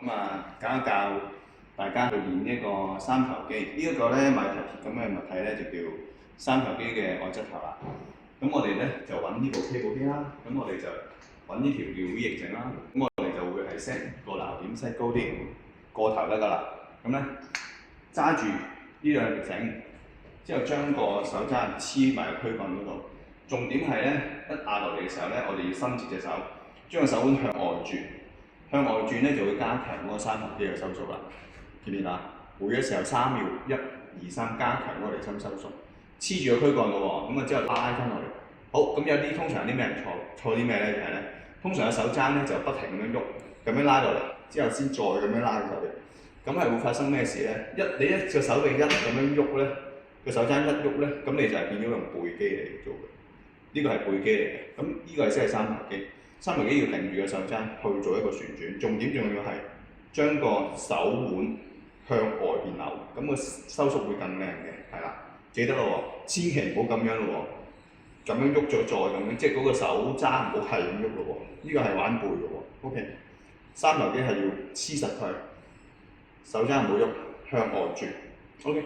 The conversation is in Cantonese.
咁啊，教一教大家去練呢個三頭肌。呢一個咧馬頭鐵咁嘅物體咧就叫三頭肌嘅外側頭啦。咁我哋咧就揾呢部 cable 機啦。咁我哋就揾呢條叫 V 型繩啦。咁我哋就會係 set 個撈點 set 高啲，過頭得㗎啦。咁咧揸住呢兩條繩，之後將個手踭黐埋個軀幹嗰度。重點係咧，一壓落嚟嘅時候咧，我哋要伸直隻手，將個手腕向外轉。向外轉咧就會加強嗰個三頭肌嘅收縮啦，見唔見啊？回嘅時候3秒，1、2、3，加強嗰個離心收縮，黐住個軀幹嘅喎，咁啊之後拉翻落嚟。好，咁有啲通常有啲咩人錯啲咩咧？就係咧，通常個手踭咧就不停咁樣喐，咁樣拉落嚟，之後先再咁樣拉落嚟，咁係會發生咩事咧？你一隻手臂一咁樣喐咧，個手踭一喐咧，咁你就係變咗用背肌嚟做嘅。呢個係背肌嚟嘅，咁呢個係先係三頭肌。三頭肌要定住個手踭去做一個旋轉，重點仲要係將個手腕向外邊扭，咁個收縮會更靚嘅，係啦，記得咯喎，千祈唔好咁樣咯喎，咁樣喐咗再咁樣，即係嗰個手踭唔好係咁喐咯喎，呢個係玩背嘅喎 ，OK， 三頭肌係要黐實佢，手踭唔好喐，向外轉 ，OK。